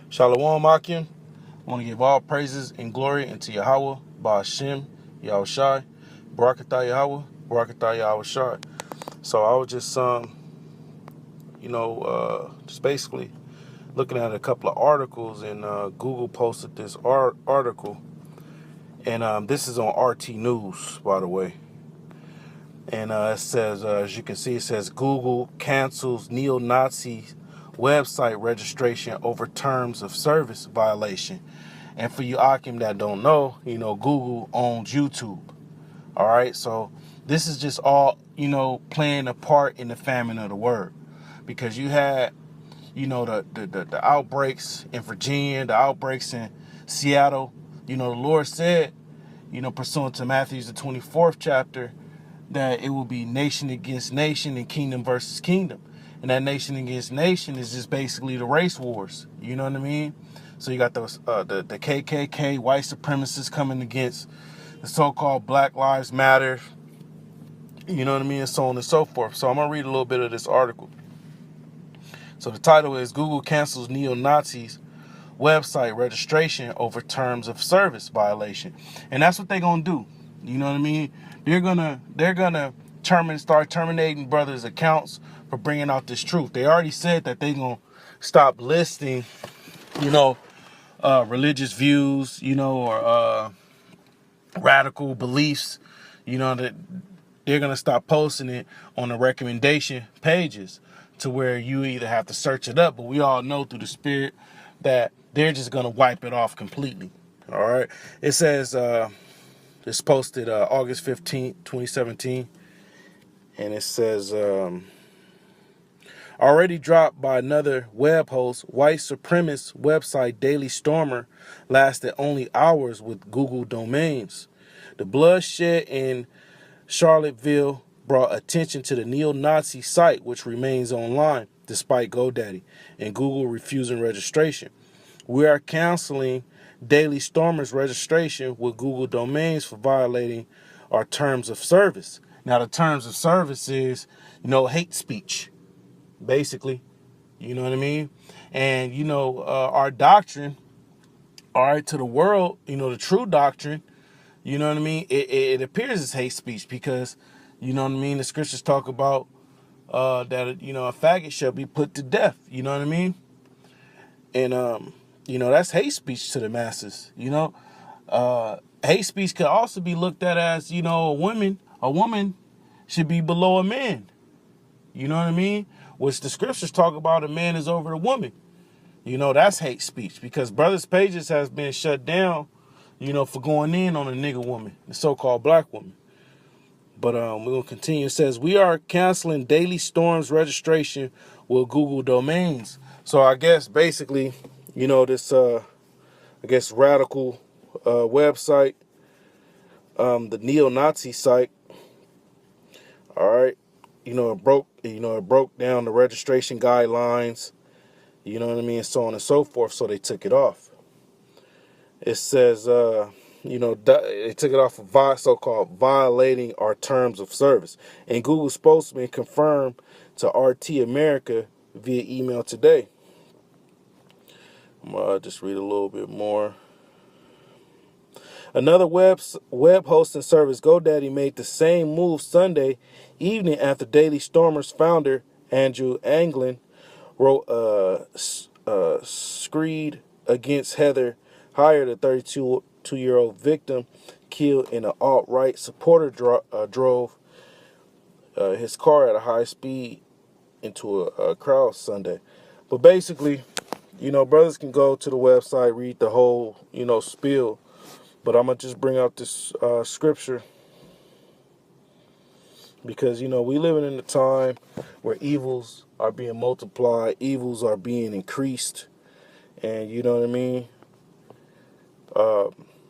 Shalom, ahchyam. I want to give all praises and glory unto Yahweh, ahchyam, Yahushai, Barakatah Yahweh, Barakatah Yahushai. So I was just, just basically looking at a couple of articles, and Google posted this article, and this is on RT News, by the way. And it says, as you can see, it says Google cancels neo-Nazi website registration over terms of service violation. And for you ahchyam that don't know, Google owns YouTube. All right, so this is just all, playing a part in the famine of the word, because you had, the outbreaks in Virginia, the outbreaks in Seattle. The Lord said, pursuant to Matthew the 24th chapter, that it will be nation against nation and kingdom versus kingdom. And that nation against nation is just basically the race wars. You know what I mean? So you got those the KKK, white supremacists coming against the so-called Black Lives Matter. You know what I mean? And so on and so forth. So I'm going to read a little bit of this article. So the title is Google cancels neo-Nazis website registration over terms of service violation. And that's what they're going to do. You know what I mean? They're gonna start terminating brothers' accounts for bringing out this truth. They already said that they're gonna stop listing, religious views, or radical beliefs. That they're gonna stop posting it on the recommendation pages, to where you either have to search it up, but we all know through the Spirit that they're just gonna wipe it off completely. All right. It says. It's posted August 15th, 2017. And it says, already dropped by another web host, white supremacist website Daily Stormer lasted only hours with Google domains. The bloodshed in Charlottesville brought attention to the neo-Nazi site, which remains online despite GoDaddy and Google refusing registration. We are canceling Daily Stormer's registration with Google domains for violating our terms of service. Now, the terms of service is, hate speech, basically. You know what I mean? And, our doctrine, all right, to the world, the true doctrine, you know what I mean? It appears as hate speech because, you know what I mean? The scriptures talk about that, a faggot shall be put to death. You know what I mean? And, that's hate speech to the masses. Hate speech could also be looked at as, a woman should be below a man. You know what I mean? Which the scriptures talk about, a man is over a woman. That's hate speech, because Brothers Pages has been shut down, for going in on a nigga woman, the so-called black woman. But we're going to continue. It says, we are canceling Daily Storm's registration with Google domains. So I guess basically, this, radical website, the neo-Nazi site, all right, it broke down the registration guidelines, you know what I mean, so on and so forth, so they took it off. It says, they took it off for so-called violating our terms of service. And Google spokesman confirmed to RT America via email today. I'm going to just read a little bit more. Another web hosting service, GoDaddy, made the same move Sunday evening after Daily Stormer's founder, Andrew Anglin, wrote a screed against Heather Heyer, the 32-year-old victim killed in an alt-right supporter drove his car at a high speed into a crowd Sunday. But basically, brothers can go to the website, read the whole, spiel. But I'm going to just bring out this scripture because, we living in a time where evils are being multiplied, evils are being increased. And you know what I mean?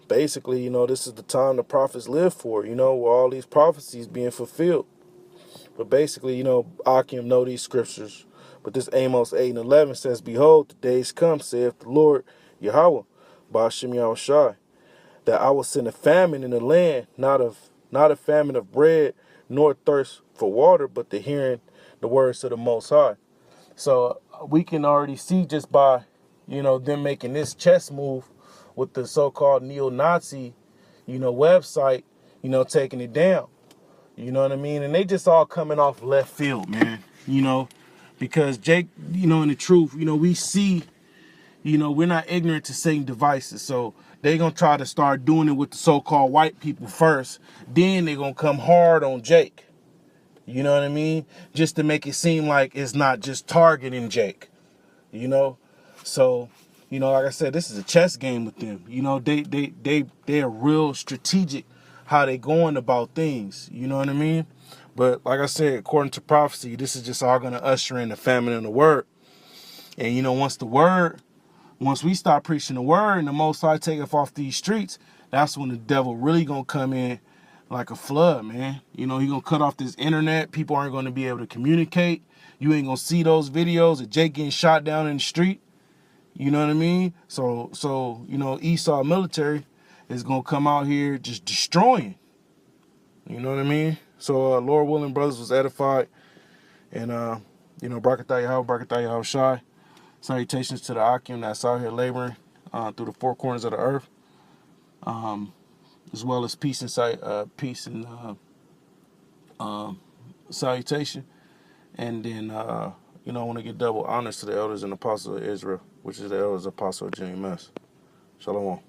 Basically, this is the time the prophets live for, where all these prophecies being fulfilled. But basically, ahchyam know these scriptures. But this Amos 8:11 says, behold, the days come, saith the Lord Yahweh, ahchyam Yahushai, that I will send a famine in the land, not a famine of bread, nor thirst for water, but the hearing the words of the Most High. So we can already see just by, them making this chess move with the so-called neo-Nazi, website, taking it down. You know what I mean? And they just all coming off left field, man. Because Jake, in the truth, we see, we're not ignorant to Satan devices. So they're going to try to start doing it with the so-called white people first. Then they're going to come hard on Jake. You know what I mean? Just to make it seem like it's not just targeting Jake. So, like I said, this is a chess game with them. They're real strategic how they going about things. You know what I mean? But like I said, according to prophecy, this is just all going to usher in the famine in the word. And, once we start preaching the word and the Most High take us off these streets, that's when the devil really going to come in like a flood, man. He going to cut off this internet. People aren't going to be able to communicate. You ain't going to see those videos of Jake getting shot down in the street. You know what I mean? So Esau military is going to come out here just destroying. You know what I mean? So, Lord willing, brothers was edified. And, Barakatah Yahweh, Barakatah Yahweh Shai. Salutations to the ahchyam that's out here laboring through the four corners of the earth. As well as peace and salutation. And then, I want to give double honors to the elders and apostles of Israel, which is the elders, apostle of Amos. Shalom.